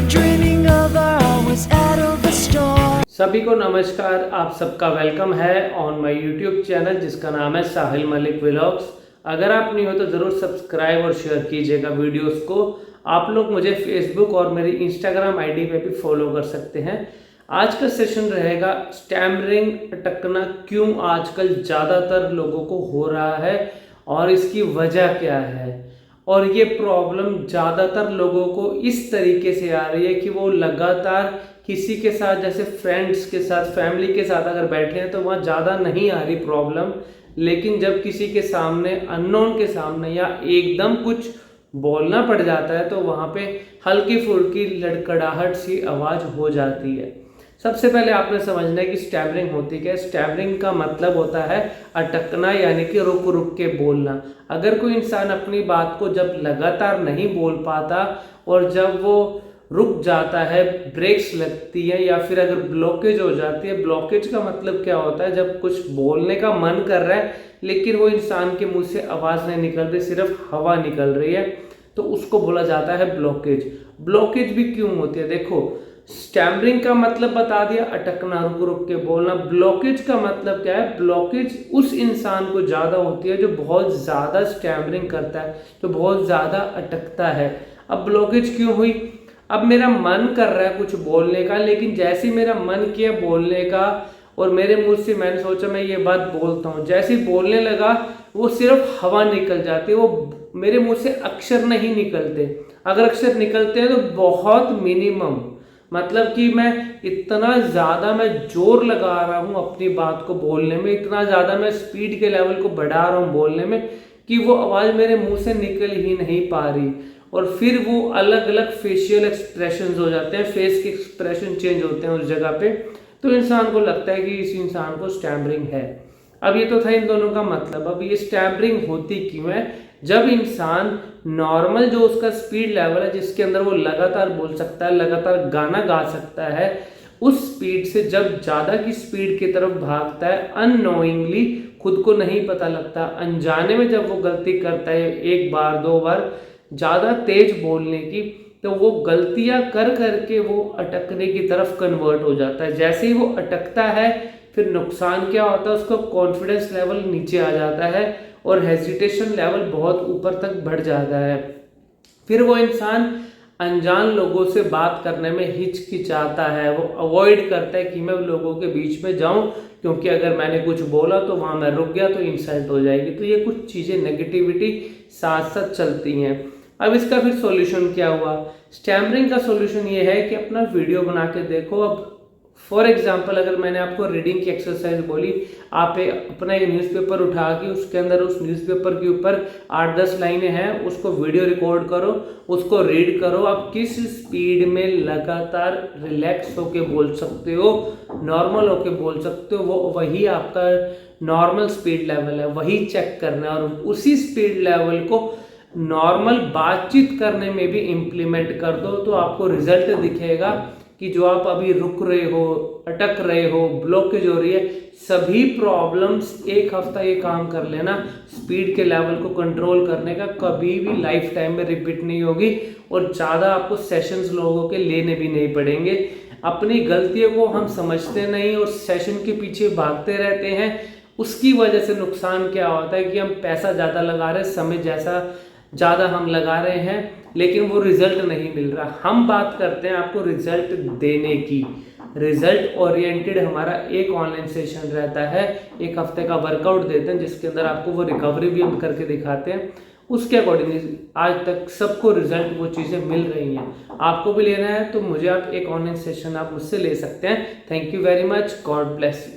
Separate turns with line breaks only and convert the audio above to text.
dreaming of our hours out of the store.
सभी को नमस्कार। आप सबका वेलकम है ऑन माय यूट्यूब चैनल जिसका नाम है साहिल मलिक व्लॉग्स। अगर आप नहीं हो तो ज़रूर सब्सक्राइब और शेयर कीजिएगा वीडियोस को। आप लोग मुझे फेसबुक और मेरी इंस्टाग्राम आईडी पे भी फॉलो कर सकते हैं। आज का सेशन रहेगा स्टैमरिंग, अटकना क्यों आजकल ज़्यादातर लोगों को हो रहा है और इसकी वजह क्या है। और ये प्रॉब्लम ज़्यादातर लोगों को इस तरीके से आ रही है कि वो लगातार किसी के साथ, जैसे फ्रेंड्स के साथ, फैमिली के साथ अगर बैठे हैं तो वहाँ ज़्यादा नहीं आ रही प्रॉब्लम, लेकिन जब किसी के सामने, अननोन के सामने या एकदम कुछ बोलना पड़ जाता है तो वहाँ पे हल्की फुल्की लड़खड़ाहट सी आवाज़ हो जाती है। सबसे पहले आपने समझना है कि स्टैमरिंग होती क्या है। स्टैमरिंग का मतलब होता है अटकना, यानी कि रुक रुक के बोलना। अगर कोई इंसान अपनी बात को जब लगातार नहीं बोल पाता और जब वो रुक जाता है, ब्रेक्स लगती है या फिर अगर ब्लॉकेज हो जाती है। ब्लॉकेज का मतलब क्या होता है, जब कुछ बोलने का मन कर रहा है लेकिन वो इंसान के मुंह से आवाज़ नहीं निकल रही, सिर्फ हवा निकल रही है, तो उसको बोला जाता है ब्लॉकेज। ब्लॉकेज भी क्यों होती है, देखो स्टैमरिंग का मतलब बता दिया, अटकना, रुक रुक के बोलना। ब्लॉकेज का मतलब क्या है, ब्लॉकेज उस इंसान को ज़्यादा होती है जो बहुत ज़्यादा स्टैमरिंग करता है, जो बहुत ज़्यादा अटकता है। अब ब्लॉकेज क्यों हुई, अब मेरा मन कर रहा है कुछ बोलने का, लेकिन जैसे मेरा मन किया बोलने का और मेरे मुंह से मैंने सोचा मैं ये बात बोलता हूँ, जैसे बोलने लगा वो सिर्फ हवा निकल जाती है, वो मेरे मुंह से अक्षर नहीं निकलते। अगर अक्षर निकलते हैं तो बहुत मिनिमम, मतलब कि मैं इतना ज़्यादा मैं जोर लगा रहा हूँ अपनी बात को बोलने में, इतना ज़्यादा मैं स्पीड के लेवल को बढ़ा रहा हूँ बोलने में कि वो आवाज़ मेरे मुंह से निकल ही नहीं पा रही। और फिर वो अलग अलग फेशियल एक्सप्रेशंस हो जाते हैं, फेस के एक्सप्रेशन चेंज होते हैं उस जगह पे, तो इंसान को लगता है कि इस इंसान को स्टैमरिंग है। अब ये तो था इन दोनों का मतलब। अब ये स्टैमरिंग होती क्यों है, जब इंसान नॉर्मल जो उसका स्पीड लेवल है, जिसके अंदर वो लगातार बोल सकता है, लगातार गाना गा सकता है, उस स्पीड से जब ज़्यादा की स्पीड की तरफ भागता है, अननोइंगली, खुद को नहीं पता लगता, अनजाने में जब वो गलती करता है एक बार दो बार ज़्यादा तेज बोलने की, तो वो गलतियां कर करके वो अटकने की तरफ कन्वर्ट हो जाता है। जैसे ही वो अटकता है फिर नुकसान क्या होता है, उसका कॉन्फिडेंस लेवल नीचे आ जाता है और हेजिटेशन लेवल बहुत ऊपर तक बढ़ जाता है। फिर वो इंसान अनजान लोगों से बात करने में हिचकिचाता है, वो अवॉइड करता है कि मैं लोगों के बीच में जाऊं, क्योंकि अगर मैंने कुछ बोला तो वहां मैं रुक गया तो इंसल्ट हो जाएगी। तो ये कुछ चीज़ें नेगेटिविटी साथ साथ चलती हैं। अब इसका फिर सॉल्यूशन क्या हुआ, स्टैमरिंग का सॉल्यूशन ये है कि अपना वीडियो बना के देखो। अब फॉर एग्जाम्पल अगर मैंने आपको रीडिंग की एक्सरसाइज बोली, आप अपना एक न्यूज़पेपर उठा के उसके अंदर उस न्यूज़पेपर के ऊपर 8-10 लाइनें हैं, उसको वीडियो रिकॉर्ड करो, उसको रीड करो। आप किस स्पीड में लगातार रिलैक्स होके बोल सकते हो, नॉर्मल होके बोल सकते हो, वो वही आपका नॉर्मल स्पीड लेवल है, वही चेक करना है। और उसी स्पीड लेवल को नॉर्मल बातचीत करने में भी इम्प्लीमेंट कर दो, तो आपको रिजल्ट दिखेगा कि जो आप अभी रुक रहे हो, अटक रहे हो, ब्लॉकेज हो रही है, सभी प्रॉब्लम्स एक हफ्ता ये काम कर लेना, स्पीड के लेवल को कंट्रोल करने का, कभी भी लाइफ टाइम में रिपीट नहीं होगी और ज़्यादा आपको सेशंस लोगों के लेने भी नहीं पड़ेंगे। अपनी गलतियों को हम समझते नहीं और सेशन के पीछे भागते रहते हैं, उसकी वजह से नुकसान क्या होता है कि हम पैसा ज़्यादा लगा रहे हैं, समय जैसा ज़्यादा हम लगा रहे हैं, लेकिन वो रिजल्ट नहीं मिल रहा। हम बात करते हैं आपको रिजल्ट देने की, रिजल्ट ओरिएंटेड हमारा एक ऑनलाइन सेशन रहता है, एक हफ्ते का वर्कआउट देते हैं जिसके अंदर आपको वो रिकवरी भी हम करके दिखाते हैं। उसके अकॉर्डिंग आज तक सबको रिजल्ट वो चीज़ें मिल रही हैं। आपको भी लेना है तो मुझे आप एक ऑनलाइन सेशन आप मुझसे ले सकते हैं। Thank you very much, God bless you.